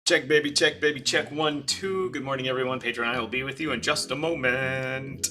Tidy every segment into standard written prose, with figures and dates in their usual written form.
Check, baby, check 1, 2. Good morning, everyone. Pedro and I will be with you in just a moment.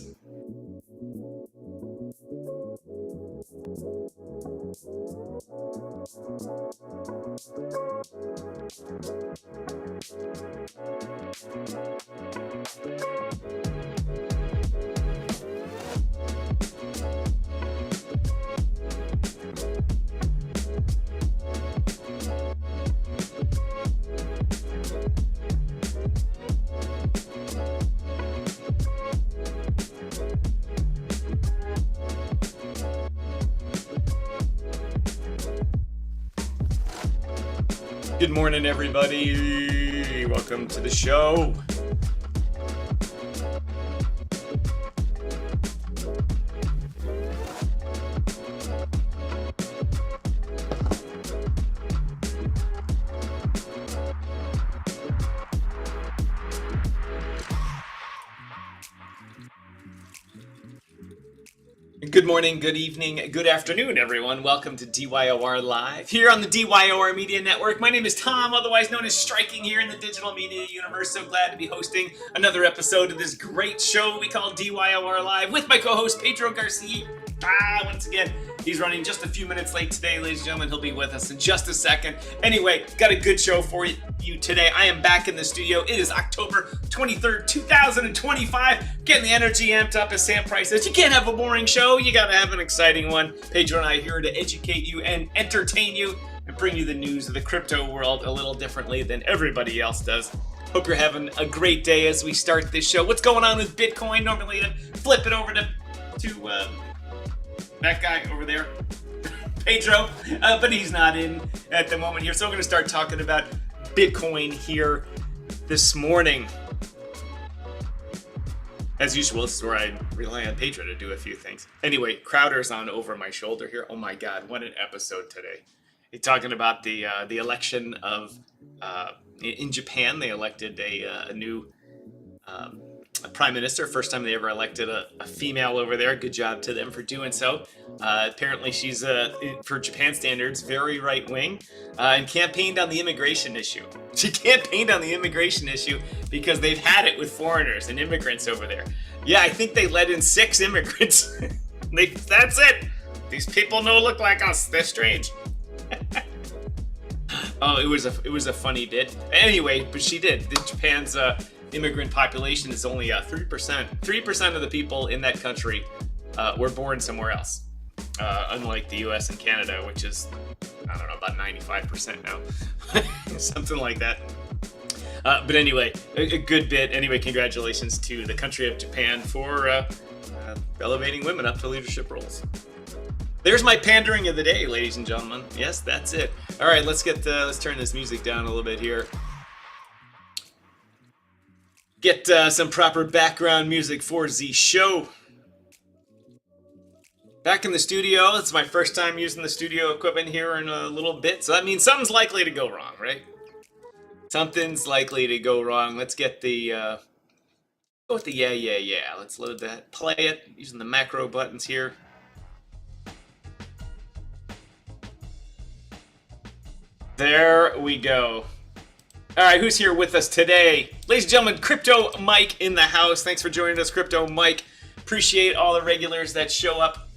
Good morning, everybody. Welcome to the show. Good morning, good evening, good afternoon, everyone. Welcome to DYOR Live here on the DYOR Media Network. My name is Tom, otherwise known as Striking, here in the digital media universe. So glad to be hosting another episode of this great show we call DYOR Live with my co-host Pedro Garcia. Once again, he's running just a few minutes late today, ladies and gentlemen. He'll be with us in just a second. Anyway, got a good show for you today. I am back in the studio. It is October 23rd, 2025. Getting the energy amped up, as Sam Price says. You can't have a boring show. You got to have an exciting one. Pedro and I are here to educate you and entertain you and bring you the news of the crypto world a little differently than everybody else does. Hope you're having a great day as we start this show. What's going on with Bitcoin? Normally I'd flip it over to that guy over there, Pedro, but he's not in at the moment here. So we're going to start talking about Bitcoin here this morning. As usual, this is where I rely on Pedro to do a few things. Anyway, Crowder's on over my shoulder here. Oh my God, what an episode today. He's talking about the election of, in Japan, they elected a new prime minister. First time they ever elected a female over there. Good job to them for doing so. Apparently she's, for Japan standards, very right-wing, and campaigned on the immigration issue. She campaigned on the immigration issue because they've had it with foreigners and immigrants over there. Yeah, I think they let in 6 immigrants. That's it. These people don't look like us. They're strange. Oh, it was a funny bit. Anyway, but she did. Japan's immigrant population is only 3%. 3% of the people in that country were born somewhere else, unlike the U.S. and Canada, which is, I don't know, about 95% now, something like that. But anyway, a good bit. Anyway, congratulations to the country of Japan for elevating women up to leadership roles. There's my pandering of the day, ladies and gentlemen. Yes, that's it. All right, let's turn this music down a little bit here. Get some proper background music for the show. Back in the studio. It's my first time using the studio equipment here in a little bit, so that means something's likely to go wrong, right? Something's likely to go wrong. Let's get the go with the yeah. Let's load that. Play it using the macro buttons here. There we go. All right, who's here with us today? Ladies and gentlemen, Crypto Mike in the house. Thanks for joining us, Crypto Mike. Appreciate all the regulars that show up.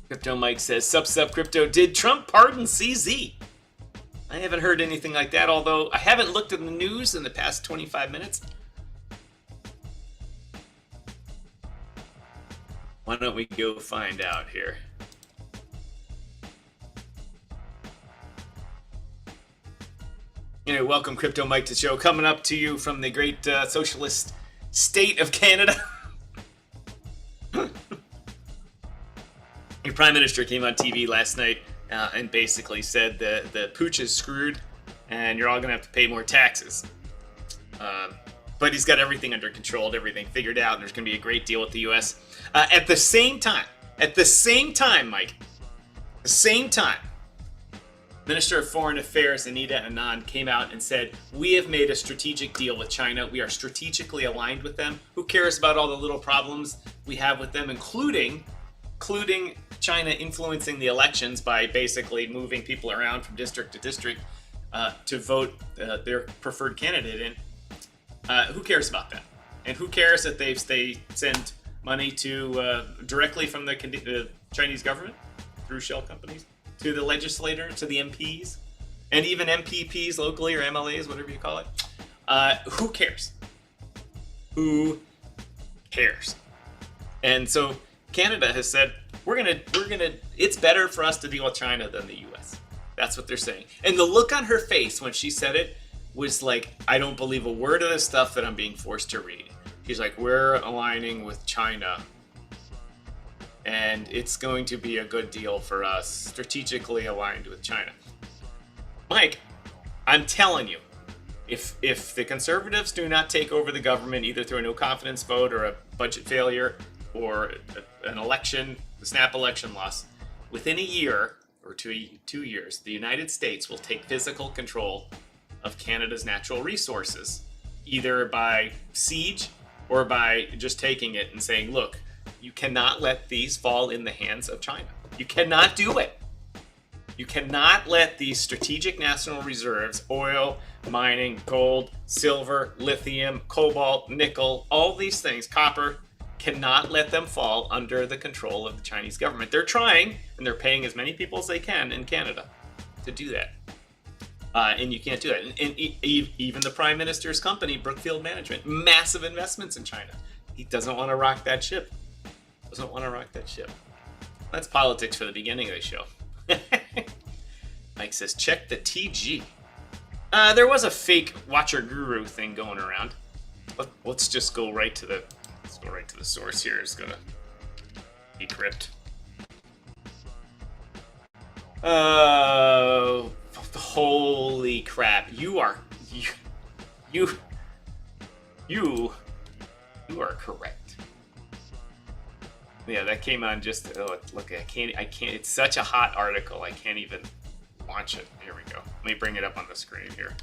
Crypto Mike says, sup, Crypto. Did Trump pardon CZ? I haven't heard anything like that, although I haven't looked at the news in the past 25 minutes. Why don't we go find out here? Anyway, welcome Crypto Mike to the show. Coming up to you from the great socialist state of Canada. Your Prime Minister came on TV last night and basically said the pooch is screwed and you're all going to have to pay more taxes. But he's got everything under control, everything figured out, and there's going to be a great deal with the U.S. At the same time, Mike, the same time, Minister of Foreign Affairs Anita Anand came out and said, we have made a strategic deal with China. We are strategically aligned with them. Who cares about all the little problems we have with them, including China influencing the elections by basically moving people around from district to district to vote their preferred candidate in. Who cares about that? And who cares that they send money to directly from the Chinese government through shell companies to the legislators, to the MPs, and even MPPs locally or MLAs, whatever you call it? Who cares? Who cares? And so Canada has said, we're gonna. It's better for us to deal with China than the U.S. That's what they're saying. And the look on her face when she said it was like, I don't believe a word of the stuff that I'm being forced to read. She's like, we're aligning with China, and it's going to be a good deal for us, strategically aligned with China. Mike, I'm telling you, if the Conservatives do not take over the government, either through a no confidence vote or a budget failure or an election, the snap election loss, within a year or 2 years, the United States will take physical control of Canada's natural resources, either by siege or by just taking it and saying, look, you cannot let these fall in the hands of China. You cannot do it. You cannot let these strategic national reserves, oil, mining, gold, silver, lithium, cobalt, nickel, all these things, copper, cannot let them fall under the control of the Chinese government. They're trying, and they're paying as many people as they can in Canada to do that. And you can't do that. And even the Prime Minister's company, Brookfield Management, massive investments in China. He doesn't want to rock that ship. That's politics for the beginning of the show. Mike says, check the TG. There was a fake Watcher Guru thing going around. Let's just go right to the source here. It's gonna decrypt. Holy crap! You are correct. Yeah, that came on just. Oh, look! I can't. It's such a hot article. I can't even launch it. Here we go. Let me bring it up on the screen here.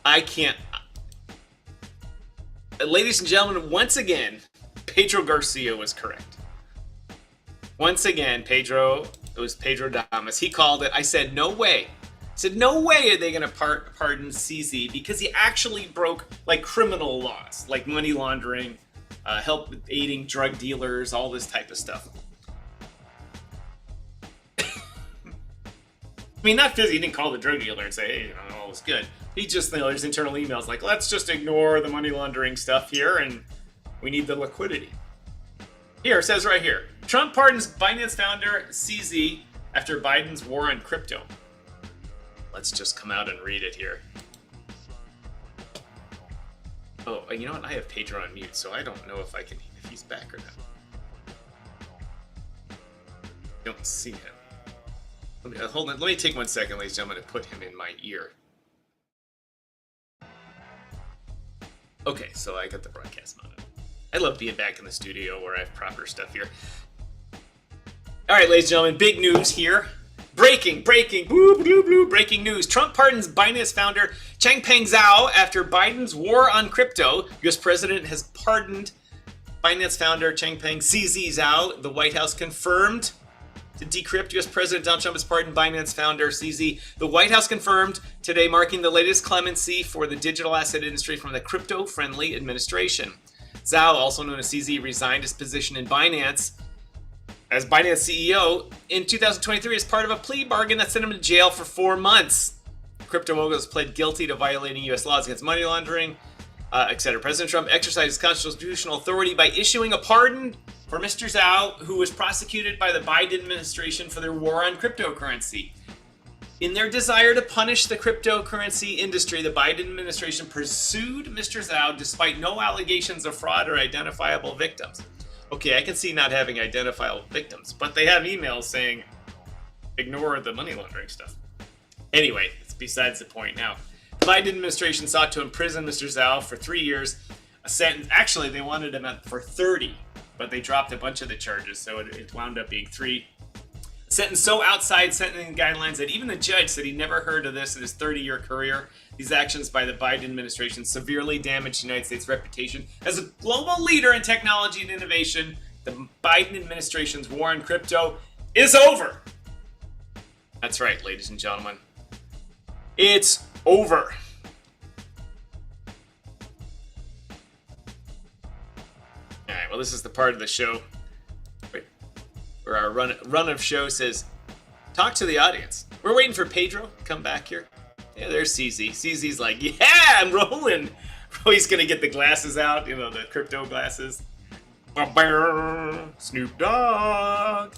I can't. Ladies and gentlemen, once again, Pedro Garcia was correct. Once again, it was Pedro Damas. He called it. I said, no way. No way are they going to pardon CZ because he actually broke like criminal laws, like money laundering, help with aiding drug dealers, all this type of stuff. I mean, not physically. He didn't call the drug dealer and say, hey, all was good. He just, there's internal emails like, let's just ignore the money laundering stuff here and we need the liquidity. Here, it says right here, Trump pardons Binance founder CZ after Biden's war on crypto. Let's just come out and read it here. Oh, you know what? I have Pedro on mute, so I don't know if he's back or not. Don't see him. Hold on, let me take 1 second, ladies and gentlemen, to put him in my ear. Okay, so I got the broadcast on it. I love being back in the studio where I have proper stuff here. All right, ladies and gentlemen, big news here. Breaking news. Trump pardons Binance founder Changpeng Zhao after Biden's war on crypto. U.S. President has pardoned Binance founder Changpeng CZ Zhao. The White House confirmed to decrypt. U.S. President Donald Trump has pardoned Binance founder CZ. The White House confirmed today, marking the latest clemency for the digital asset industry from the crypto-friendly administration. Zhao, also known as CZ, resigned his position in Binance as Binance CEO in 2023 as part of a plea bargain that sent him to jail for 4 months. Crypto moguls pled guilty to violating U.S. laws against money laundering, etc. President Trump exercised his constitutional authority by issuing a pardon for Mr. Zhao, who was prosecuted by the Biden administration for their war on cryptocurrency. In their desire to punish the cryptocurrency industry, the Biden administration pursued Mr. Zhao despite no allegations of fraud or identifiable victims. Okay, I can see not having identifiable victims, but they have emails saying, ignore the money laundering stuff. Anyway, it's besides the point now. The Biden administration sought to imprison Mr. Zhao for 3 years. A sentence, actually, they wanted him for 30, but they dropped a bunch of the charges, so it wound up being 3. A sentence so outside sentencing guidelines that even the judge said he never heard of this in his 30-year career. These actions by the Biden administration severely damaged the United States' reputation as a global leader in technology and innovation. The Biden administration's war on crypto is over. That's right, ladies and gentlemen. It's over. Alright, well, this is the part of the show where our run of show says, talk to the audience. We're waiting for Pedro to come back here. Yeah, there's CZ. CZ's like, yeah, I'm rolling. He's going to get the glasses out, the crypto glasses. Snoop Dogg.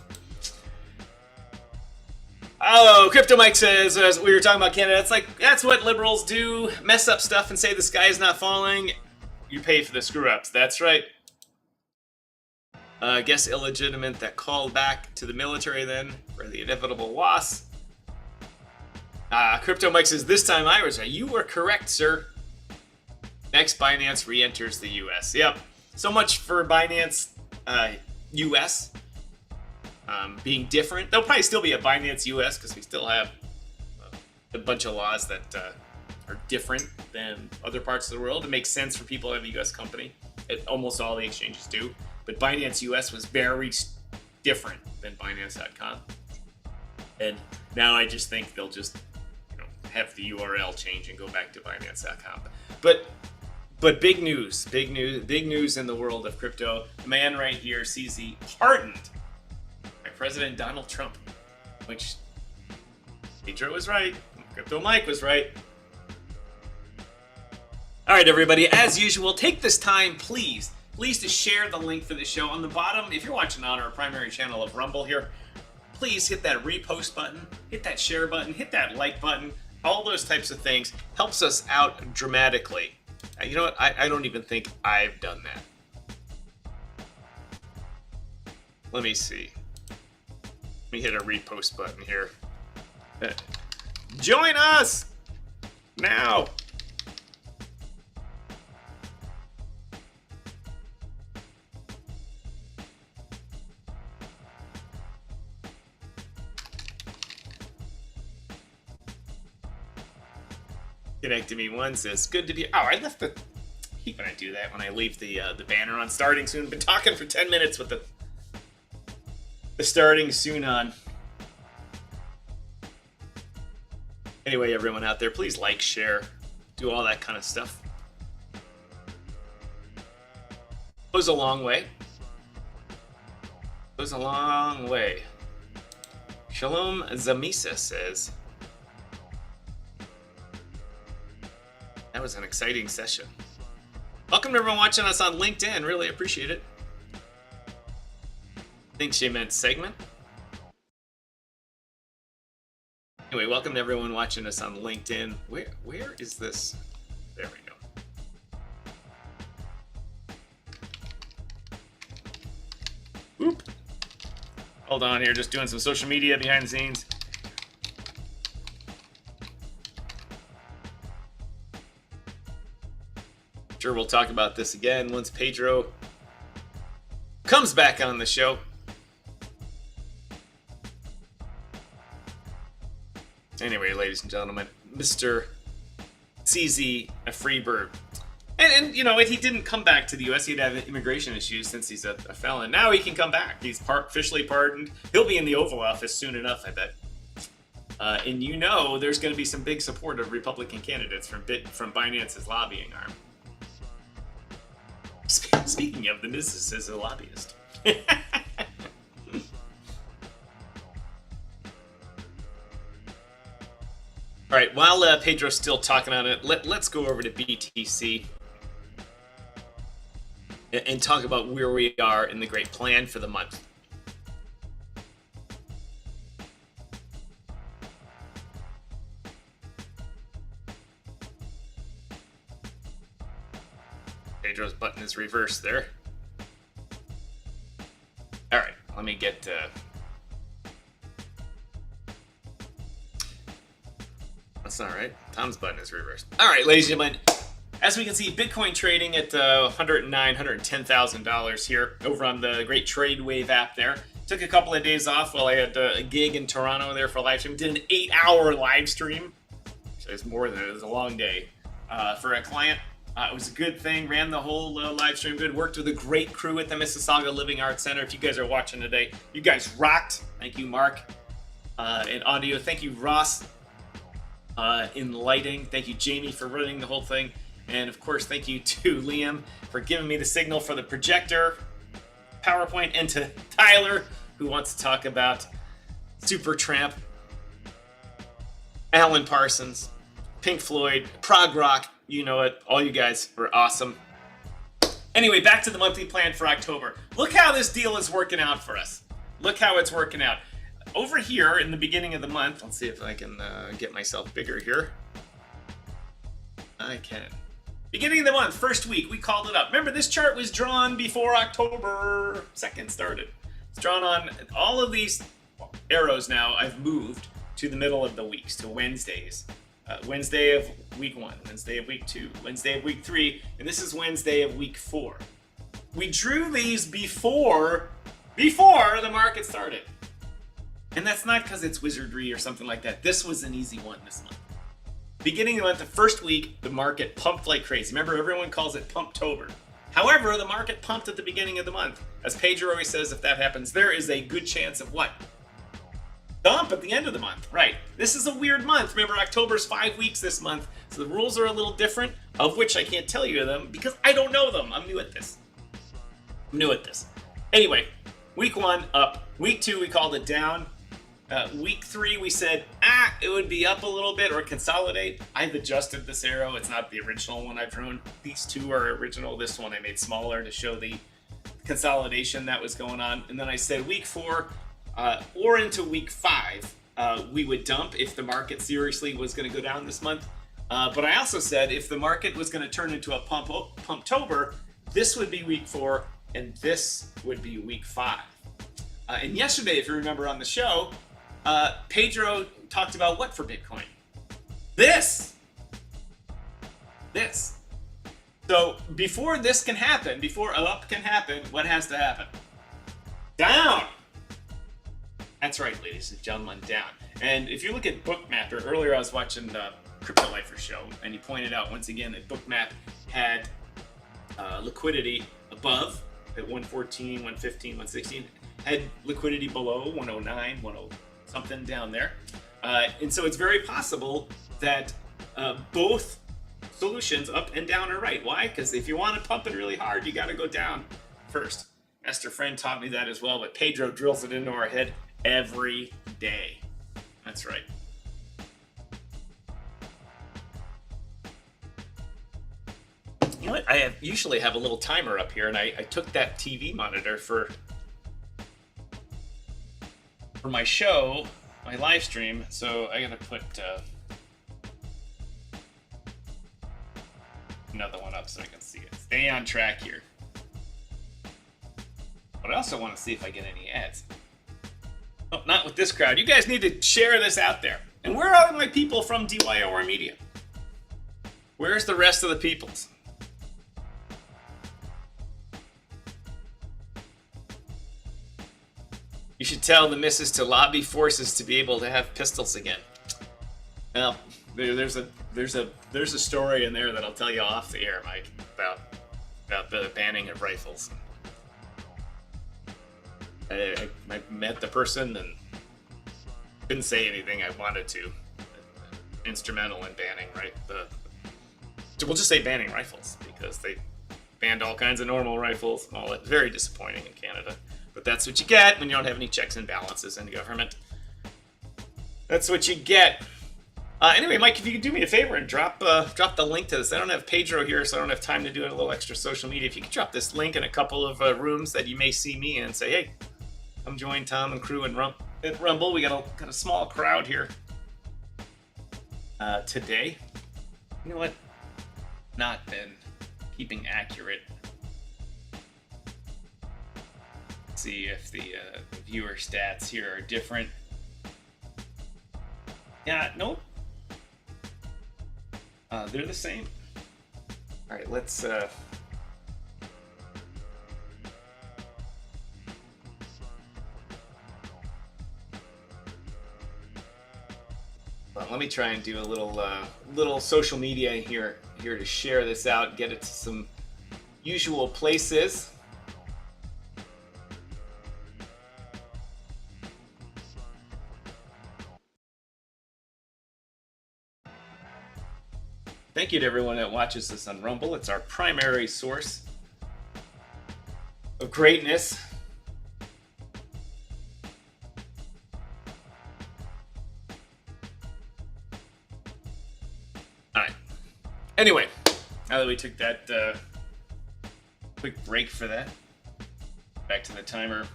Oh, Crypto Mike says, as we were talking about Canada, it's like, that's what liberals do. Mess up stuff and say the sky is not falling. You pay for the screw-ups. That's right. I guess illegitimate that called back to the military then for the inevitable loss. Crypto Mike says, this time I was right. You were correct, sir. Next, Binance re-enters the U.S. Yep. So much for Binance U.S. Being different. There'll probably still be a Binance U.S. because we still have a bunch of laws that are different than other parts of the world. It makes sense for people to have a U.S. company. Almost all the exchanges do. But Binance U.S. was very different than Binance.com. And now I just think they'll just have the URL change and go back to Binance.com. But big news in the world of crypto. The man right here, CZ, pardoned by President Donald Trump, which Pedro was right, Crypto Mike was right. All right, everybody, as usual, take this time, please to share the link for the show. On the bottom, if you're watching on our primary channel of Rumble here, please hit that repost button, hit that share button, hit that like button. All those types of things helps us out dramatically. You know what? I don't even think I've done that. Let me see. Let me hit a repost button here. Join us now. Connected me one says, good to be. Oh, I left the. I hate when I do that when I leave the banner on starting soon. Been talking for 10 minutes with the starting soon on. Anyway, everyone out there, please like, share, do all that kind of stuff. Goes a long way. Goes a long way. Shalom Zamisa says, that was an exciting session. Welcome to everyone watching us on LinkedIn. Really appreciate it. I think she meant segment. Anyway, welcome to everyone watching us on LinkedIn. Where is this? There we go. Oop. Hold on here, just doing some social media behind the scenes. Sure, we'll talk about this again once Pedro comes back on the show. Anyway, ladies and gentlemen, Mr. CZ, a free bird. And and you know, he didn't come back to the U.S. He'd have immigration issues since he's a felon. Now he can come back. He's officially pardoned. He'll be in the Oval Office soon enough, I bet. And you know, there's going to be some big support of Republican candidates from Binance's lobbying arm. Speaking of, the Mrs. is a lobbyist. All right, while Pedro's still talking on it, let's go over to BTC and talk about where we are in the great plan for the month. Pedro's button is reversed there. All right, let me get... That's not right. Tom's button is reversed. All right, ladies and gentlemen, as we can see, Bitcoin trading at $109,000, $110,000 here over on the Great Trade Wave app there. Took a couple of days off while I had a gig in Toronto there for a live stream. Did an 8-hour live stream. So it was a long day for a client. It was a good thing. Ran the whole live stream good. Worked with a great crew at the Mississauga Living Arts Center. If you guys are watching today, you guys rocked. Thank you, Mark, in audio. Thank you, Ross, in lighting. Thank you, Jamie, for running the whole thing. And of course, thank you to Liam for giving me the signal for the projector, PowerPoint, and to Tyler, who wants to talk about Supertramp, Alan Parsons, Pink Floyd, prog rock. You know it. All you guys were awesome. Anyway, back to the monthly plan for October. Look how this deal is working out for us. Look how it's working out. Over here in the beginning of the month, let's see if I can get myself bigger here. I can. Beginning of the month, first week, we called it up. Remember, this chart was drawn before October 2nd started. It's drawn on all of these arrows now. I've moved to the middle of the weeks, to Wednesdays. Wednesday of week 1, Wednesday of week 2, Wednesday of week 3, and this is Wednesday of week 4. We drew these before the market started. And that's not because it's wizardry or something like that. This was an easy one this month. Beginning of the month, the first week, the market pumped like crazy. Remember, everyone calls it Pumptober. However, the market pumped at the beginning of the month. As Pedro always says, if that happens, there is a good chance of what? Dump at the end of the month. Right. This is a weird month. Remember, October's 5 weeks this month, so the rules are a little different, of which I can't tell you them because I don't know them. I'm new at this. Anyway, week 1, up. Week 2, we called it down. Week 3, we said, it would be up a little bit or consolidate. I've adjusted this arrow. It's not the original one I've drawn. These two are original. This one I made smaller to show the consolidation that was going on. And then I said week 4 or into week 5, we would dump if the market seriously was going to go down this month. But I also said if the market was going to turn into a Pumptober, this would be week 4 and this would be week 5. And yesterday, if you remember on the show, Pedro talked about what for Bitcoin? This. So before this can happen, before up can happen, what has to happen? Down. That's right, ladies and gentlemen, down. And if you look at Bookmap, earlier I was watching the Crypto Lifer show, and he pointed out once again that Bookmap had liquidity above at 114, 115, 116. Had liquidity below 109, 10 something down there. And so it's very possible that both solutions, up and down, are right. Why? Because if you want to pump it really hard, you got to go down first. Master Friend taught me that as well, but Pedro drills it into our head every day. That's right. You know what? I usually have a little timer up here, and I took that TV monitor for my show, my live stream, so I gotta put another one up so I can see it. Stay on track here. But I also want to see if I get any ads. Oh, not with this crowd. You guys need to share this out there. And where are my people from DYOR Media? Where's the rest of the peoples? You should tell the missus to lobby forces to be able to have pistols again. Well, there's a story in there that I'll tell you off the air, Mike, about the banning of rifles. I met the person and couldn't say anything I wanted to. Instrumental in banning, right? We'll just say banning rifles, because they banned all kinds of normal rifles and all that. Very disappointing in Canada. But that's what you get when you don't have any checks and balances in government. That's what you get. Anyway, Mike, if you could do me a favor and drop the link to this. I don't have Pedro here, so I don't have time to do a little extra social media. If you could drop this link in a couple of rooms that you may see me in and say, hey, come join Tom and crew at Rumble. We got a small crowd here today. You know what? Not been keeping accurate. Let's see if the viewer stats here are different. Yeah, nope. They're the same. All right, let's. Let me try and do a little social media here to share this out, get it to some usual places. Thank you to everyone that watches this on Rumble. It's our primary source of greatness. Anyway, now that we took that quick break for that, back to the timer.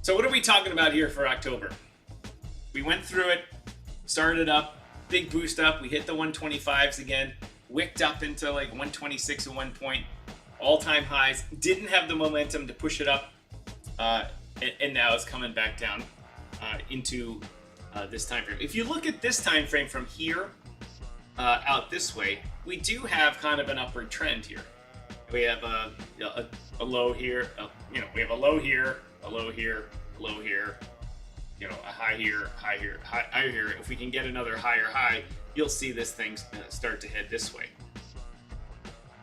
So what are we talking about here for October? We went through it, started up, big boost up. We hit the 125s again, wicked up into like 126 at one point, all-time highs. Didn't have the momentum to push it up, and now it's coming back down into this time frame. If you look at this time frame from here out this way, we do have kind of an upward trend here. We have a low here, we have a low here, a low here, a low here, a high here, high here, high here. If we can get another higher high, you'll see this thing start to head this way.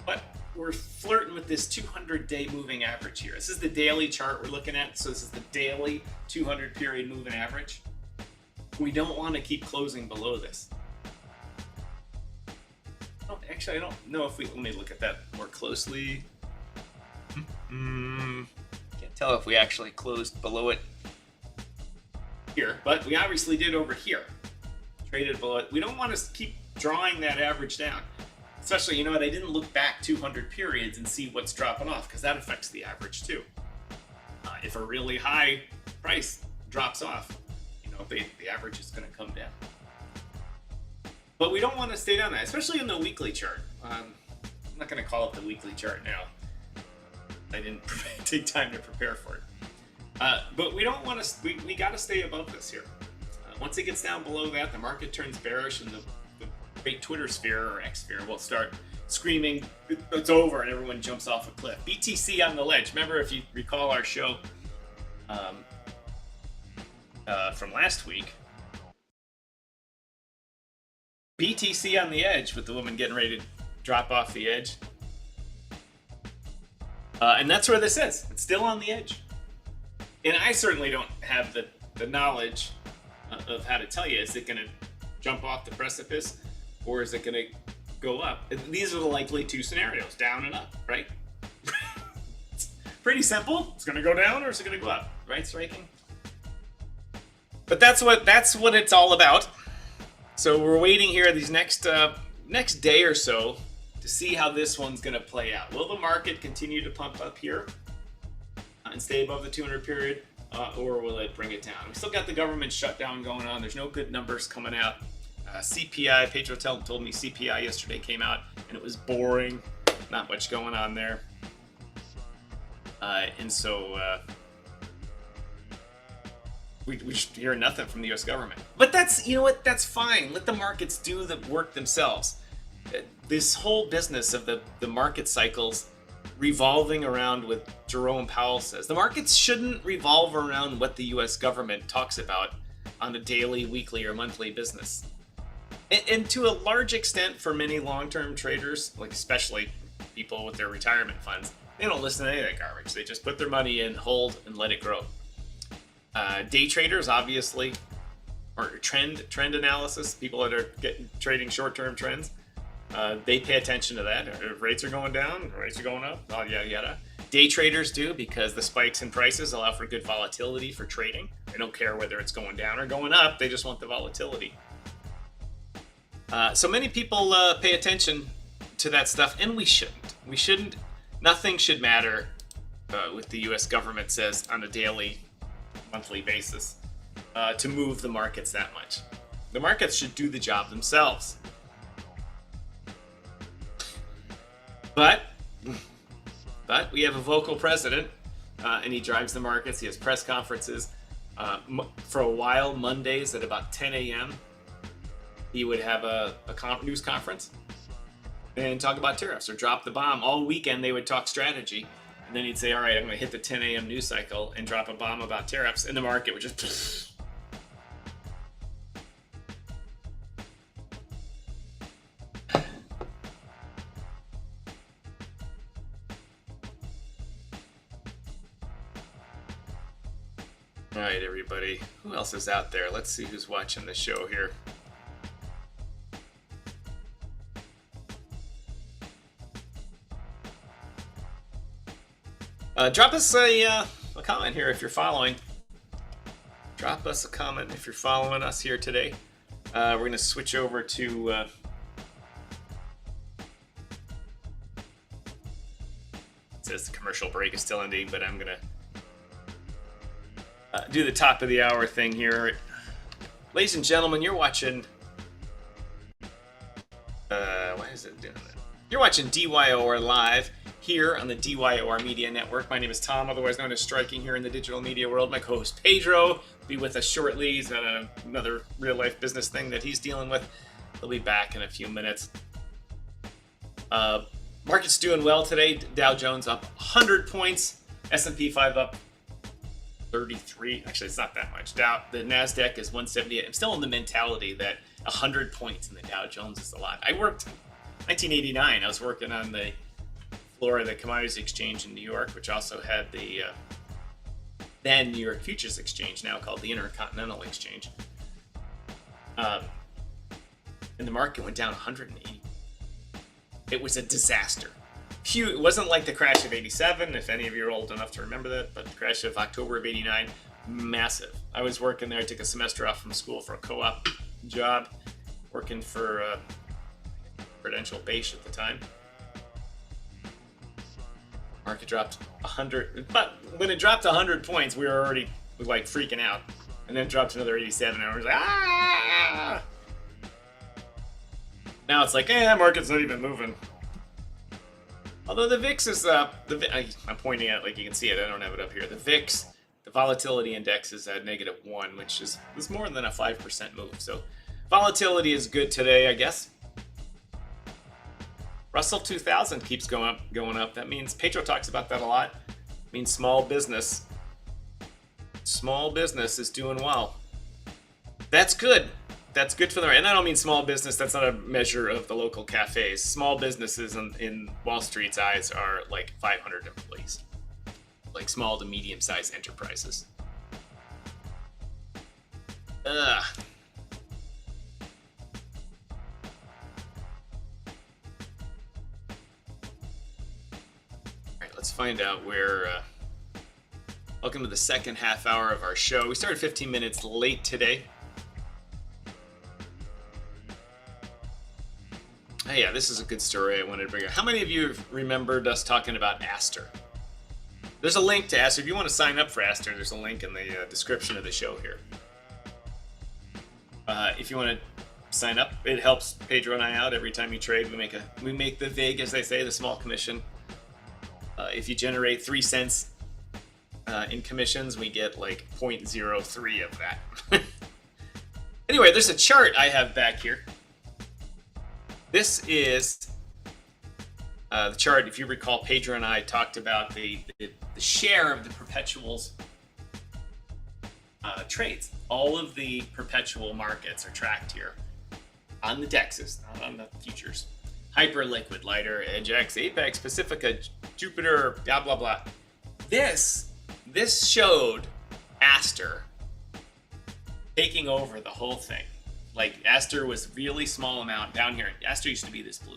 But we're flirting with this 200-day moving average here. This is the daily chart we're looking at. So this is the daily 200 period moving average. We don't want to keep closing below this. Actually, I don't know if let me look at that more closely. Can't tell if we actually closed below it here, but we obviously did over here. Traded below it. We don't want to keep drawing that average down. Especially, I didn't look back 200 periods and see what's dropping off, because that affects the average too. If a really high price drops off, the average is going to come down. But we don't want to stay down that, especially in the weekly chart. I'm not going to call it the weekly chart now. I didn't take time to prepare for it. But we don't want to. We got to stay above this here. Once it gets down below that, the market turns bearish, and the great Twitter sphere or X sphere will start screaming, "It's over!" and everyone jumps off a cliff. BTC on the ledge. Remember, if you recall our show from last week, BTC on the edge with the woman getting ready to drop off the edge. And that's where this is. It's still on the edge. And I certainly don't have the knowledge of how to tell you. Is it going to jump off the precipice, or is it going to go up? These are the likely two scenarios, down and up, right? It's pretty simple. It's going to go down, or is it going to go up, right, Striking? But that's what it's all about. So we're waiting here these next day or so to see how this one's going to play out. Will the market continue to pump up here and stay above the 200 period, or will it bring it down? We still got the government shutdown going on. There's no good numbers coming out. CPI, Pedro told me CPI yesterday came out, and it was boring. Not much going on there. And so we just hear nothing from the U.S. government. But that's, that's fine. Let the markets do the work themselves. This whole business of the market cycles revolving around what Jerome Powell says. The markets shouldn't revolve around what the US government talks about on a daily, weekly, or monthly business. And to a large extent, for many long-term traders, like especially people with their retirement funds, they don't listen to any of that garbage. They just put their money in, hold, and let it grow. Day traders, obviously, or trend analysis, people that are trading short-term trends, they pay attention to that. If rates are going down, rates are going up, all yada yada. Day traders do, because the spikes in prices allow for good volatility for trading. They don't care whether it's going down or going up, they just want the volatility. So many people pay attention to that stuff, and we shouldn't. We shouldn't. Nothing should matter what the U.S. government says on a daily, monthly basis to move the markets that much. The markets should do the job themselves. But we have a vocal president, and he drives the markets. He has press conferences. For a while, Mondays at about 10 a.m., he would have a news conference and talk about tariffs or drop the bomb. All weekend, they would talk strategy. And then he'd say, all right, I'm going to hit the 10 a.m. news cycle and drop a bomb about tariffs. And the market would just... All right, everybody. Who else is out there? Let's see who's watching the show here. Drop us a comment here if you're following. Drop us a comment if you're following us here today. We're going to switch over to... it says the commercial break is still ending, but I'm going to do the top of the hour thing here. Ladies and gentlemen, you're watching... why is it doing that? You're watching DYOR Live here on the DYOR Media Network. My name is Tom, otherwise known as Striking, here in the digital media world. My co-host Pedro will be with us shortly. He's got another real-life business thing that he's dealing with. He'll be back in a few minutes. Market's doing well today. Dow Jones up 100 points. S&P 5 up 33. Actually, it's not that much. The NASDAQ is 178. I'm still in the mentality that 100 points in the Dow Jones is a lot. I worked 1989. I was working on the floor of the Commodities Exchange in New York, which also had the then New York Futures Exchange, now called the Intercontinental Exchange. And the market went down 180. It was a disaster. It wasn't like the crash of 87, if any of you are old enough to remember that, but the crash of October of 89, massive. I was working there. I took a semester off from school for a co-op job, working for Prudential Base at the time. Market dropped 100, but when it dropped 100 points, we were already like freaking out, and then it dropped another 87, and I was like, ah! Now it's like, market's not even moving. Although the VIX is up, I'm pointing at, like you can see it, I don't have it up here. The VIX, the volatility index, is at -1, which is more than a 5% move. So volatility is good today, I guess. Russell 2000 keeps going up. That means, Pedro talks about that a lot. It means small business is doing well. That's good. That's good for them. And I don't mean small business. That's not a measure of the local cafes. Small businesses in Wall Street's eyes are like 500 employees, like small to medium-sized enterprises. Ugh. Let's find out where... welcome to the second half hour of our show. We started 15 minutes late today. Hey, yeah, this is a good story I wanted to bring up. How many of you have remembered us talking about Aster? There's a link to Aster. If you want to sign up for Aster, there's a link in the description of the show here. If you want to sign up, it helps Pedro and I out every time you trade. We make the VIG, as they say, the small commission. If you generate 3 cents in commissions, we get like 0.03 of that. Anyway, there's a chart I have back here. This is The chart, if you recall, Pedro and I talked about the share of the perpetuals trades. All of the perpetual markets are tracked here on the DEXs, not on the futures. Hyperliquid, Lighter, EDGX, Apex, Pacifica, Jupiter, blah, blah, blah. This showed Aster taking over the whole thing. Like, Aster was really small amount down here. Aster used to be this blue.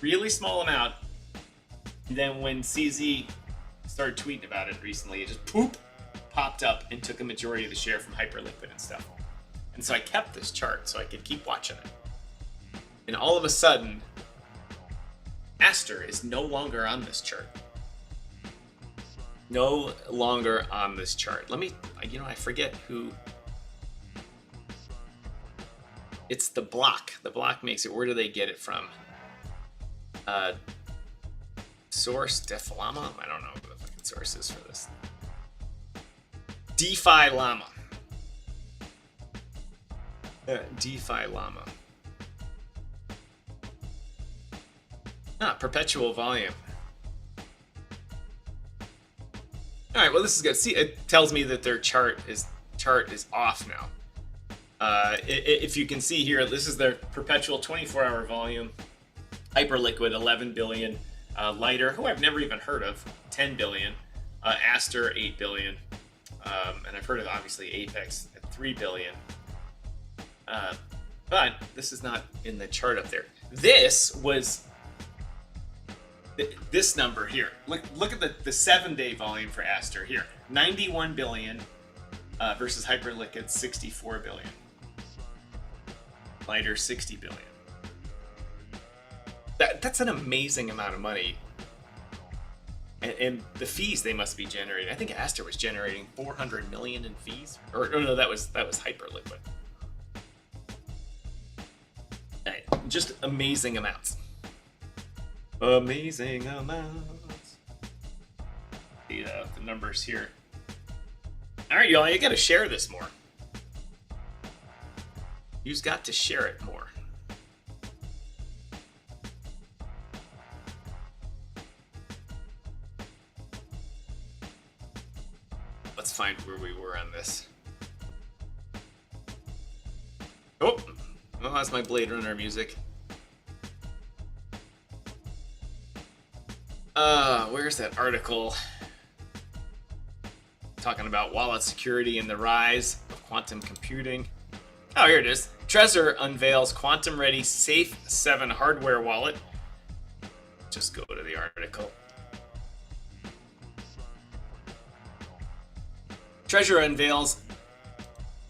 Really small amount. And then when CZ started tweeting about it recently, it just popped up and took a majority of the share from Hyperliquid and stuff. And so I kept this chart so I could keep watching it. And all of a sudden, Aster is no longer on this chart. No longer on this chart. Let me, I forget who. It's the block. The block makes it. Where do they get it from? Source Deflama? I don't know what the fucking source is for this. DeFi Llama. DeFi Llama. Perpetual volume. All right, well, this is good. See, it tells me that their chart is off now. If you can see here, this is their perpetual 24-hour volume. Hyperliquid, 11 billion. Lighter, who I've never even heard of, 10 billion. Aster, 8 billion. And I've heard of, obviously, Apex at 3 billion. But this is not in the chart up there. This was this number here. Look at the 7-day volume for Aster here. 91 billion versus Hyperliquid, 64 billion. Lighter, 60 billion. That's an amazing amount of money. And the fees they must be generating. I think Aster was generating 400 million in fees. Or no, that was Hyperliquid. Right, just amazing amounts. Amazing amounts. The numbers here. All right, y'all, you got to share this more. You've got to share it more. Let's find where we were on this. Oh, well, that's my Blade Runner music. Where's that article talking about wallet security and the rise of quantum computing? Oh, here it is. Trezor unveils quantum-ready Safe 7 hardware wallet. Just go to the article. Trezor unveils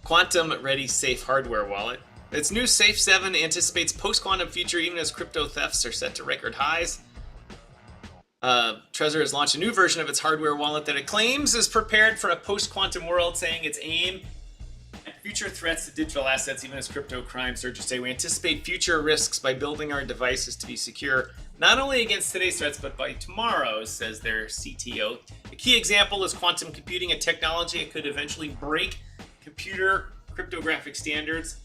quantum-ready safe hardware wallet. Its new Safe 7 anticipates post-quantum future even as crypto thefts are set to record highs. Trezor has launched a new version of its hardware wallet that it claims is prepared for a post-quantum world, saying its aim at future threats to digital assets even as crypto crime surges say. We anticipate future risks by building our devices to be secure not only against today's threats but by tomorrow's, says their CTO. A key example is quantum computing, a technology that could eventually break computer cryptographic standards.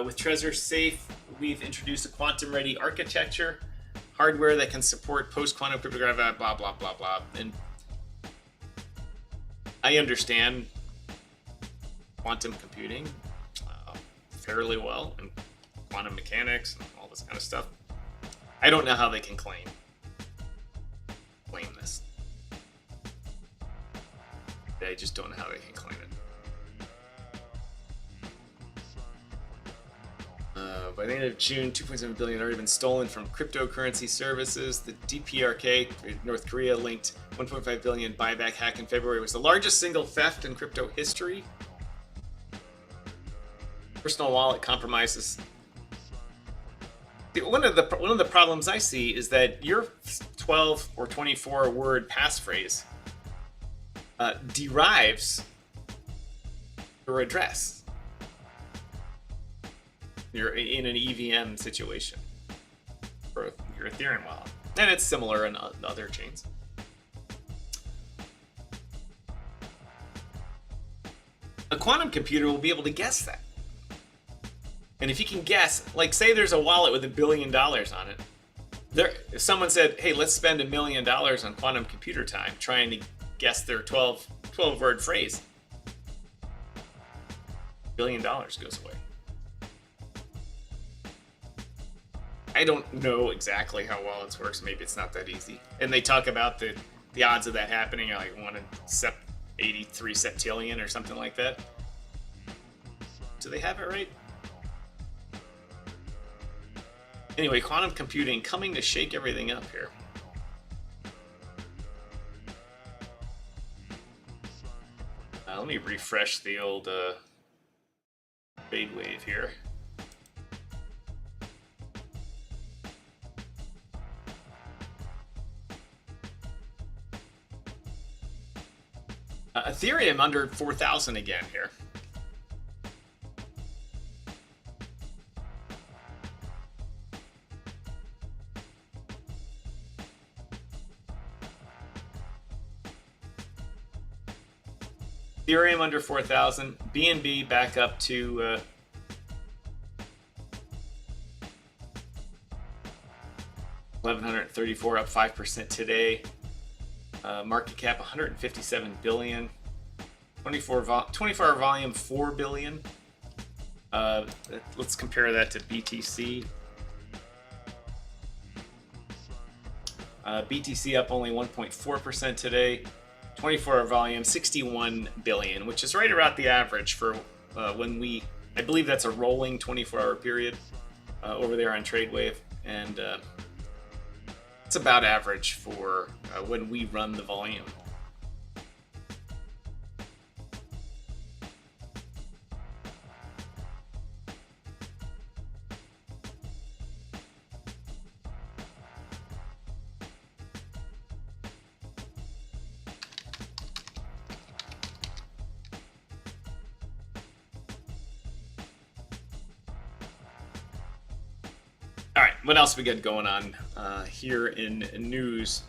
With Trezor Safe, we've introduced a quantum-ready architecture, hardware that can support post-quantum cryptography, blah, blah, blah, blah. And I understand quantum computing fairly well, and quantum mechanics and all this kind of stuff. I don't know how they can claim this. I just don't know how they can claim it. By the end of June, 2.7 billion had already been stolen from cryptocurrency services. The DPRK, North Korea, linked 1.5 billion buyback hack in February. It was the largest single theft in crypto history. Personal wallet compromises. One of the problems I see is that your 12 or 24 word passphrase derives your address. You're in an EVM situation for your Ethereum wallet, and it's similar in other chains. A quantum computer will be able to guess that. And if you can guess, like say there's a wallet with $1 billion on it, If someone said, hey, let's spend $1 million on quantum computer time trying to guess their 12-word phrase, $1 billion goes away. I don't know exactly how Wallin works. Maybe it's not that easy. And they talk about the odds of that happening are like 1 in 83 septillion or something like that. Do they have it right? Anyway, quantum computing coming to shake everything up here. Let me refresh the old fade wave here. Ethereum under 4,000 again here. Ethereum under 4,000. BNB back up to 1,134, up 5% today. Market cap 157 billion. 24-hour volume 4 billion. Let's compare that to BTC. BTC up only 1.4% today. 24-hour volume 61 billion, which is right around the average for when I believe that's a rolling 24-hour period over there on TradeWave, and it's about average for when we run the volume. All right, what else we got going on here in news?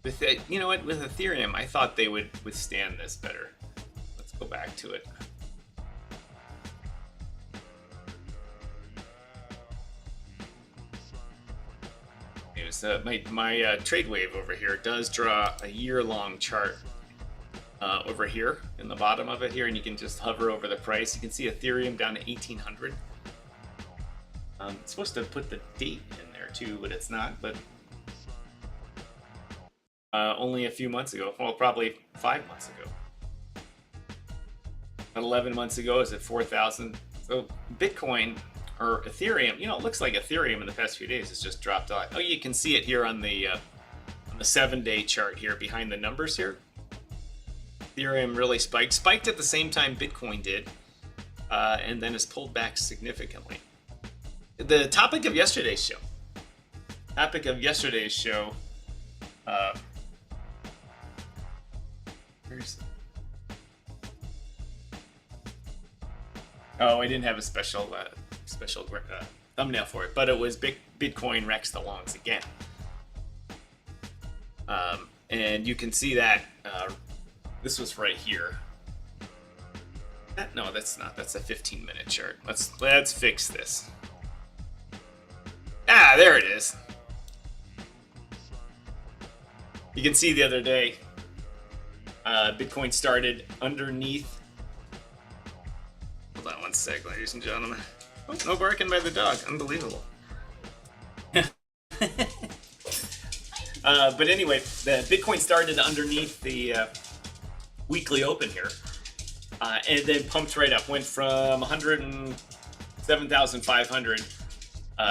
With it, you know what? With Ethereum, I thought they would withstand this better. Let's go back to it. My TradeWave over here does draw a year-long chart over here in the bottom of it here, and you can just hover over the price. You can see Ethereum down to 1,800. It's supposed to put the date in there too, but it's not. But only a few months ago, well, probably 5 months ago. About 11 months ago, is at 4,000. So Bitcoin, or Ethereum, it looks like Ethereum in the past few days has just dropped off. Oh, you can see it here on the 7-day chart here behind the numbers here. Ethereum really spiked at the same time Bitcoin did, and then has pulled back significantly. The topic of yesterday's show. Where's it? Oh, I didn't have a special thumbnail for it, but it was Bitcoin wrecks the longs again. And you can see that this was right here. No, that's not. That's a 15-minute chart. Let's fix this. Ah, there it is. You can see the other day, Bitcoin started underneath. Hold on one sec, ladies and gentlemen. Oh, no barking by the dog. Unbelievable. But anyway, the Bitcoin started underneath the weekly open here, and then pumped right up. Went from 107,500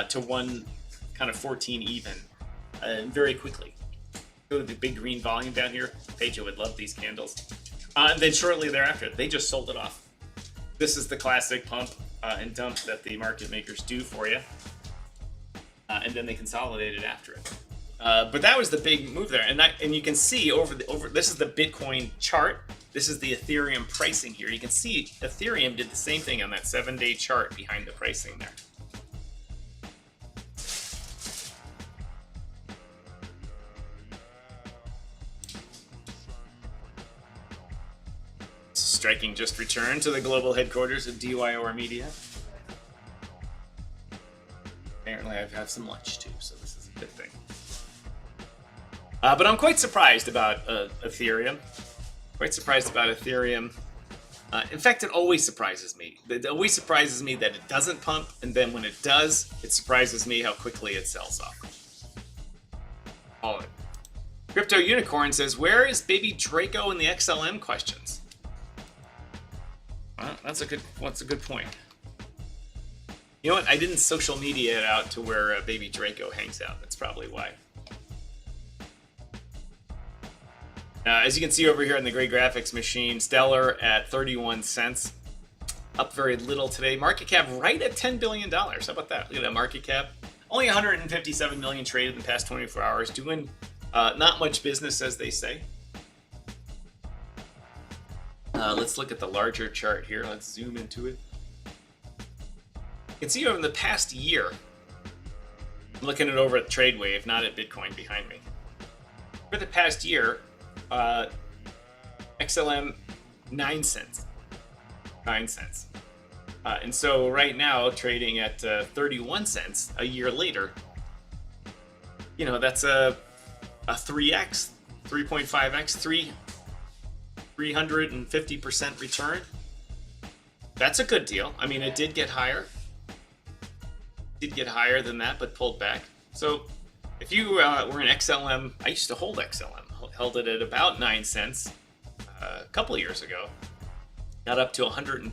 to 114 even, very quickly. Go to the big green volume down here. Pedro would love these candles. And then shortly thereafter, they just sold it off. This is the classic pump and dump that the market makers do for you, and then they consolidated after it. But that was the big move there, and you can see over this is the Bitcoin chart. This is the Ethereum pricing here. You can see Ethereum did the same thing on that 7-day chart behind the pricing there. Striking just returned to the global headquarters of DYOR Media. Apparently I have some lunch too, so this is a good thing. But I'm quite surprised about Ethereum. In fact, it always surprises me. It always surprises me that it doesn't pump, and then when it does, it surprises me how quickly it sells off. All it. Crypto Unicorn says, "Where is Baby Draco in the XLM questions?" Well, that's a good point. You know what? I didn't social media it out to where Baby Draco hangs out. That's probably why. As you can see over here on the gray graphics machine, Stellar at 31 cents. Up very little today. Market cap right at $10 billion. How about that? Look at that market cap. Only 157 million traded in the past 24 hours. Doing not much business, as they say. Let's look at the larger chart here. Let's zoom into it. You can see over the past year, I'm looking at over at TradeWave, not at Bitcoin behind me. For the past year, XLM 9 cents. 9 cents. And so right now, trading at 31 cents a year later, you know, that's a 3x, 3.5x, 350% return. That's a good deal. I mean, it did get higher. Did get higher than that, but pulled back. So if you were in XLM, I used to hold XLM. Held it at about 9 cents a couple of years ago. Got up to 100,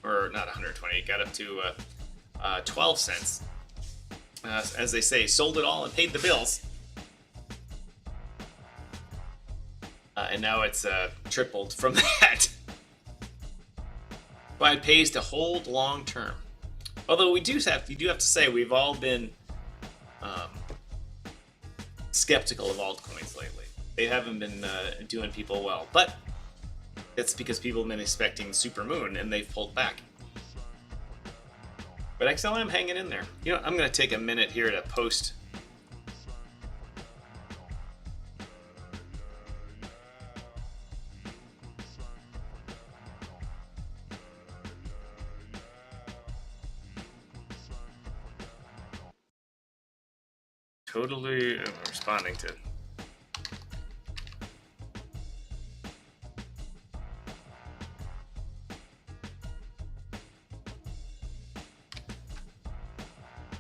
or not 120. Got up to 12 cents. As they say, sold it all and paid the bills. And now it's tripled from that. But it pays to hold long term. Although you do have to say we've all been skeptical of altcoins lately. They haven't been doing people well, but it's because people have been expecting supermoon and they've pulled back. But XLM hanging in there. You know, I'm going to take a minute here to post. Totally responding to.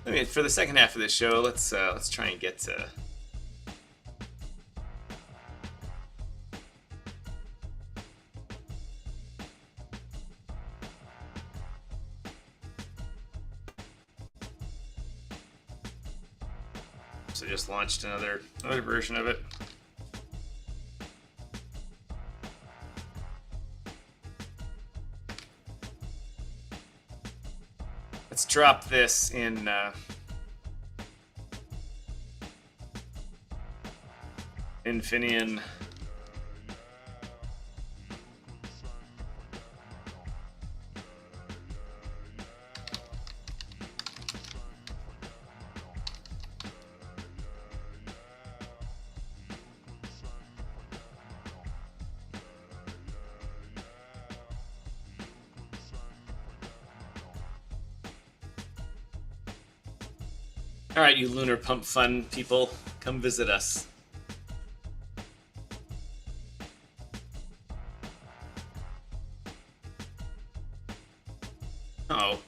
I mean, for the second half of this show, let's try and get to. So just launched another version of it. Let's drop this in Infineon. All right, you Lunar Pump Fun people, come visit us. Oh.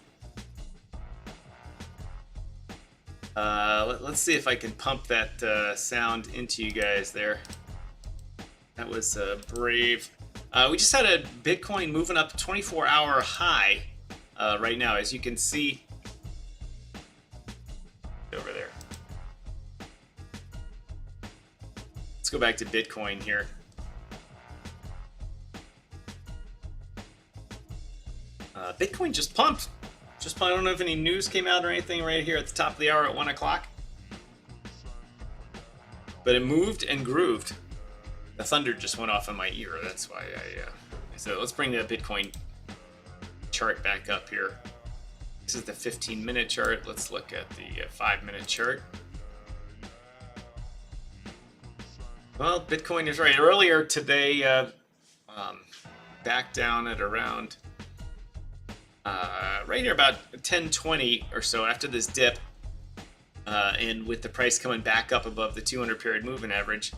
Let's see if I can pump that sound into you guys there. That was brave. We just had a Bitcoin moving up 24-hour high right now, as you can see. Over there. Let's go back to Bitcoin here. Bitcoin just pumped. I don't know if any news came out or anything right here at the top of the hour at 1 o'clock. But it moved and grooved. The thunder just went off in my ear. That's why I said, let's bring the Bitcoin chart back up here. This is the 15-minute chart. Let's look at the 5-minute chart. Well, Bitcoin is right. Earlier today, back down at around right here about 1020 or so after this dip, and with the price coming back up above the 200 period moving average.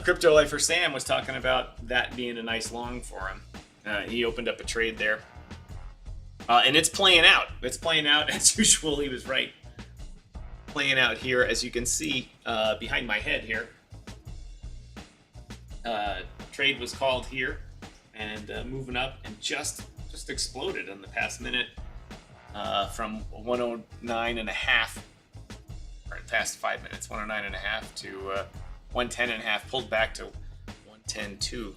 Crypto Lifer Sam was talking about that being a nice long for him. He opened up a trade there, and it's playing out. It's playing out as usual. He was right. Playing out here, as you can see behind my head here. Trade was called here, and moving up, and just exploded in the past minute from 109.5, or past 5 minutes, 109.5 to 110.5, pulled back to 110.2.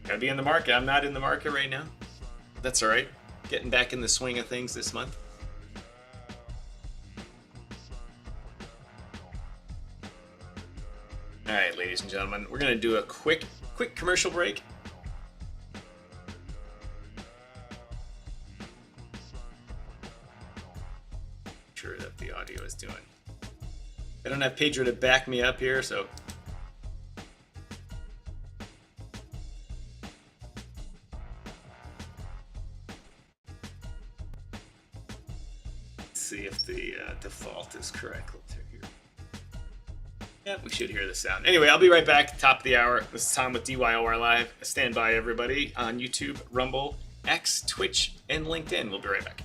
Gotta be in the market. I'm not in the market right now. That's all right. Getting back in the swing of things this month. All right, ladies and gentlemen, we're gonna do a quick commercial break. Sure that the audio is doing. I don't have Pedro to back me up here, so. Let's see if the default is correct. Let's hear here. Yeah, we should hear the sound. Anyway, I'll be right back. Top of the hour. This is Tom with DYOR Live. Stand by, everybody, on YouTube, Rumble, X, Twitch, and LinkedIn. We'll be right back.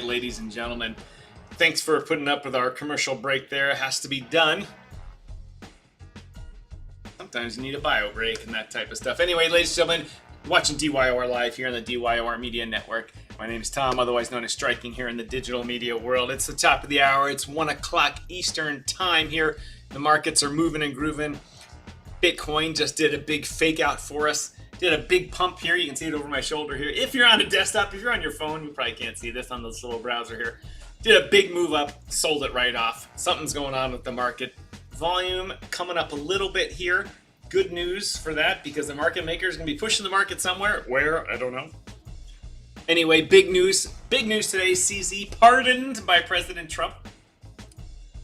Ladies and gentlemen, thanks for putting up with our commercial break there. It has to be done. Sometimes you need a bio break and that type of stuff. Anyway, ladies and gentlemen, watching DYOR Live here on the DYOR Media Network. My name is Tom, otherwise known as Striking, here in the digital media world. It's the top of the hour. It's 1 o'clock Eastern time here. The markets are moving and grooving. Bitcoin just did a big fake out for us. Did a big pump here. You can see it over my shoulder here. If you're on a desktop, if you're on your phone, you probably can't see this on this little browser here. Did a big move up, sold it right off. Something's going on with the market. Volume coming up a little bit here. Good news for that, because the market maker is going to be pushing the market somewhere. Where? I don't know. Anyway, big news. Big news today. CZ pardoned by President Trump.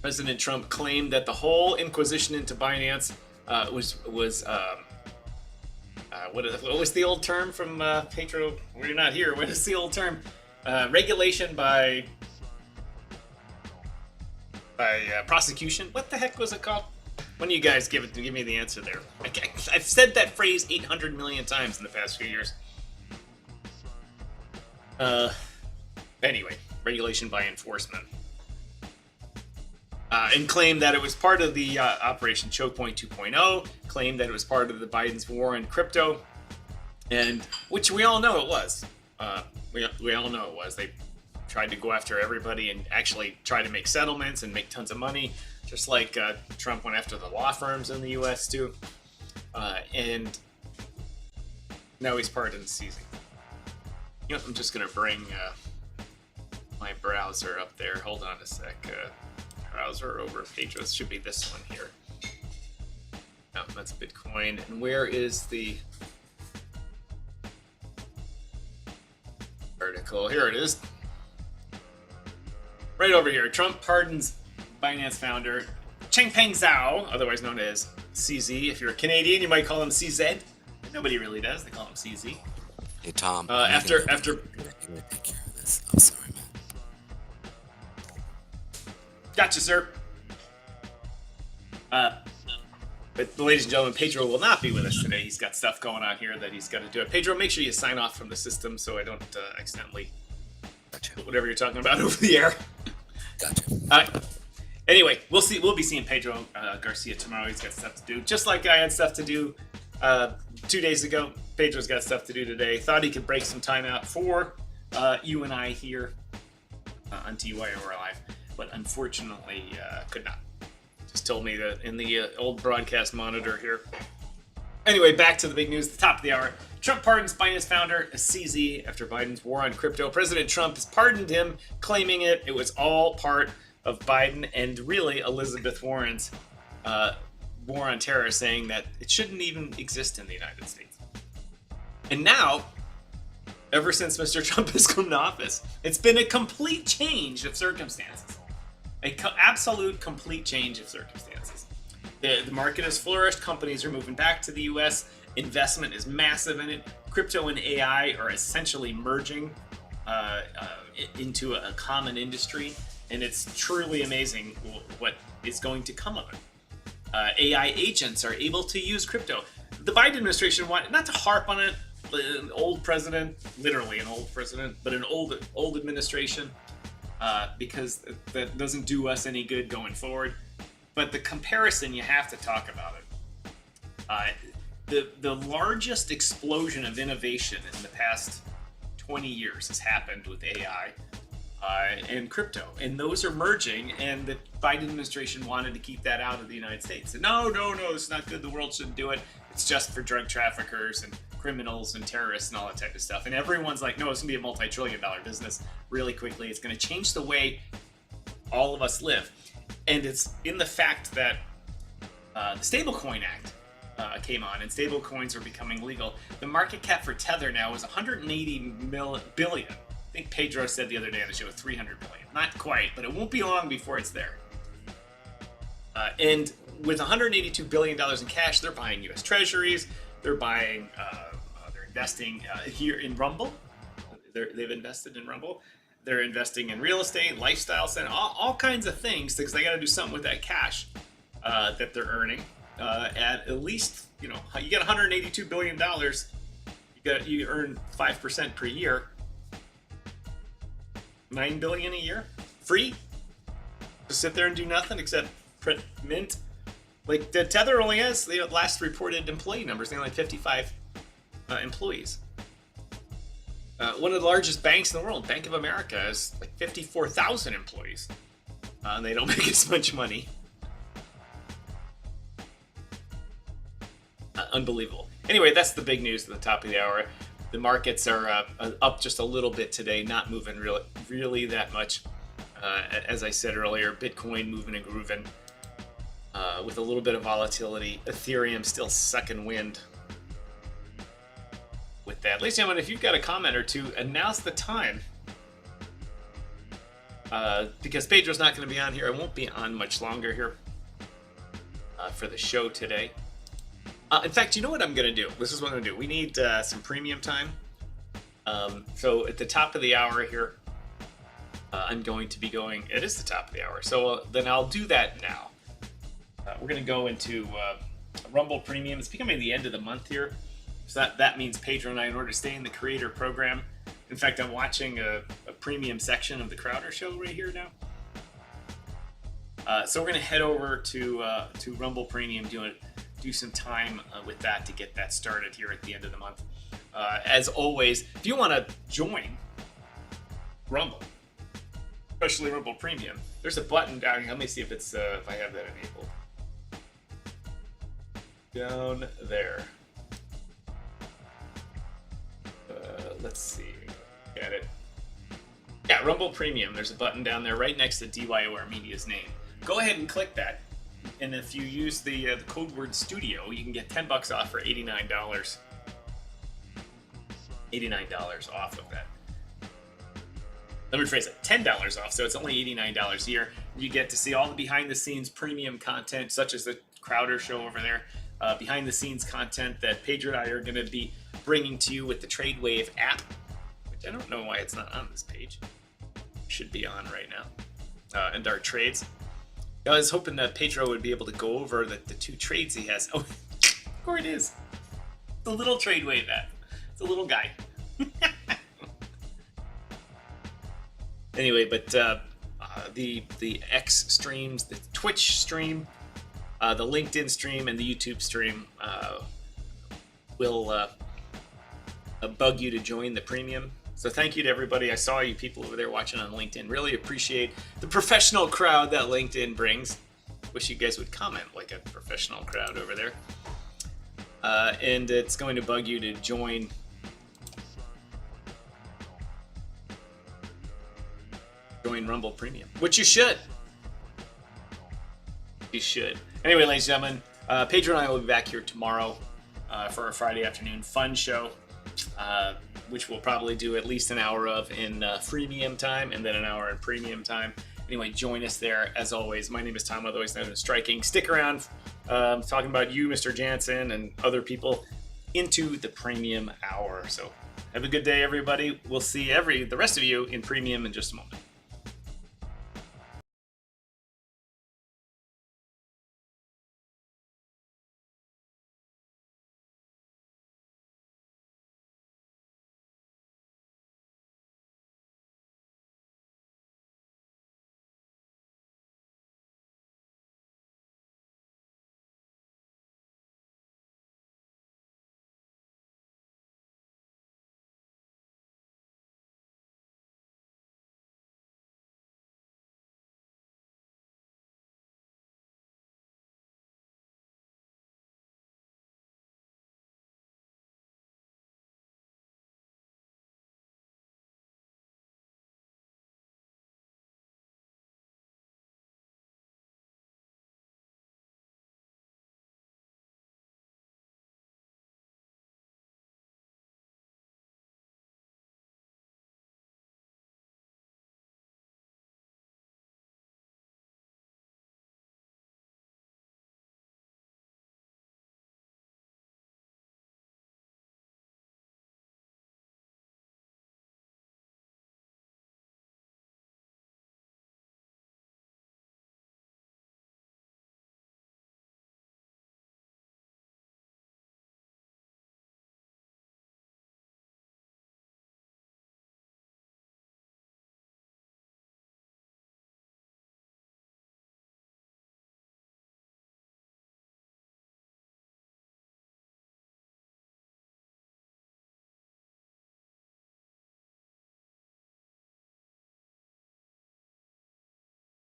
President Trump claimed that the whole inquisition into Binance was what was the old term from Pedro? We're not here. What is the old term? Regulation by prosecution. What the heck was it called? When you guys give me the answer there. I've said that phrase 800 million times in the past few years. Anyway, regulation by enforcement. And claimed that it was part of the Operation Choke Point 2.0, claimed that it was part of the Biden's war on crypto, and which we all know it was. We all know it was. They tried to go after everybody and actually try to make settlements and make tons of money, just like Trump went after the law firms in the U.S. too. And now he's pardoned seizing. You know, I'm just going to bring my browser up there. Hold on a sec. Browser over Pedro's should be this one here. No, that's Bitcoin. And where is the article? Here it is. Right over here. Trump pardons Binance founder Changpeng Zhao, otherwise known as CZ. If you're a Canadian, you might call him CZ. Nobody really does. They call him CZ. Hey Tom. After. You're gonna take care of this. I'm sorry, man. Gotcha, sir. But ladies and gentlemen, Pedro will not be with us today. He's got stuff going on here that he's got to do. Pedro, make sure you sign off from the system so I don't accidentally put whatever you're talking about over the air. Gotcha. Anyway, we'll see. We'll be seeing Pedro Garcia tomorrow. He's got stuff to do, just like I had stuff to do 2 days ago. Pedro's got stuff to do today. Thought he could break some time out for you and I here on DYOR Live, but unfortunately could not. Just told me that in the old broadcast monitor here. Anyway, back to the big news, the top of the hour. Trump pardons Binance founder CZ after Biden's war on crypto. President Trump has pardoned him, claiming it was all part of Biden and really Elizabeth Warren's war on terror, saying that it shouldn't even exist in the United States. And now, ever since Mr. Trump has come to office, it's been a complete change of circumstances. Absolute complete change of circumstances. The market has flourished. Companies are moving back to the U.S. Investment is massive in it. Crypto and AI are essentially merging into a common industry, and it's truly amazing what is going to come of it. AI agents are able to use crypto. The Biden administration wanted not to harp on it. An old president, literally an old president, but an old administration, because that doesn't do us any good going forward. But the comparison, you have to talk about it. The largest explosion of innovation in the past 20 years has happened with AI and crypto, and those are merging, and the Biden administration wanted to keep that out of the United States. And no, it's not good. The world shouldn't do it. It's just for drug traffickers and criminals and terrorists and all that type of stuff. And everyone's like, no, it's going to be a multi-trillion-dollar business really quickly. It's going to change the way all of us live. And it's in the fact that the Stablecoin Act came on, and stablecoins are becoming legal. The market cap for Tether now is 180 billion. I think Pedro said the other day on the show 300 billion. Not quite, but it won't be long before it's there. And with $182 billion in cash, they're buying U.S. Treasuries. They're buying, they're investing here in Rumble. They've invested in Rumble. They're investing in real estate, lifestyle center, all kinds of things, because they got to do something with that cash that they're earning. At least, you get $182 billion. You earn 5% per year. $9 billion a year, free. Just sit there and do nothing except print mint. Like the Tether only has the last reported employee numbers. They only have 55 employees. One of the largest banks in the world, Bank of America, has like 54,000 employees. And they don't make as much money. Unbelievable. Anyway, that's the big news at the top of the hour. The markets are up just a little bit today, not moving really that much. As I said earlier, Bitcoin moving and grooving with a little bit of volatility. Ethereum still sucking wind. With that, ladies and gentlemen, if you've got a comment or two, now's the time. Because Pedro's not going to be on here. I won't be on much longer here for the show today. In fact, you know what I'm going to do? This is what I'm going to do. We need some premium time. So at the top of the hour here, I'm going to be going... It is the top of the hour. So then I'll do that now. We're going to go into Rumble Premium. It's becoming the end of the month here. So that means Pedro and I, in order to stay in the creator program... In fact, I'm watching a premium section of the Crowder show right here now. So we're going to head over to Rumble Premium, do some time with that to get that started here at the end of the month. As always, if you want to join Rumble, especially Rumble Premium, there's a button down here. Let me see if it's if I have that enabled. Down there. Let's see. Got it. Yeah, Rumble Premium. There's a button down there right next to DYOR Media's name. Go ahead and click that. And if you use the code word studio, you can get $10 off for $89. $89 off of that. Let me rephrase it. $10 off, so it's only $89 a year. You get to see all the behind-the-scenes premium content, such as the Crowder show over there. Behind-the-scenes content that Pedro and I are going to be bringing to you with the TradeWave app, which I don't know why it's not on this page. Should be on right now. And our trades. I was hoping that Pedro would be able to go over the two trades he has. Oh, there it is. The little TradeWave app. It's a little guy. Anyway, but the X streams, the Twitch stream, the LinkedIn stream, and the YouTube stream will bug you to join the premium. So thank you to everybody. I saw you people over there watching on LinkedIn. Really appreciate the professional crowd that LinkedIn brings. Wish you guys would comment like a professional crowd over there. And it's going to bug you to join Rumble Premium, which you should. You should. Anyway, ladies and gentlemen, Pedro and I will be back here tomorrow for our Friday afternoon fun show, which we'll probably do at least an hour of in freemium time and then an hour in premium time. Anyway, join us there. As always, my name is Tom, otherwise known as Striking. Stick around, talking about you, Mr. Jansen, and other people into the premium hour. So have a good day, everybody. We'll see the rest of you in premium in just a moment.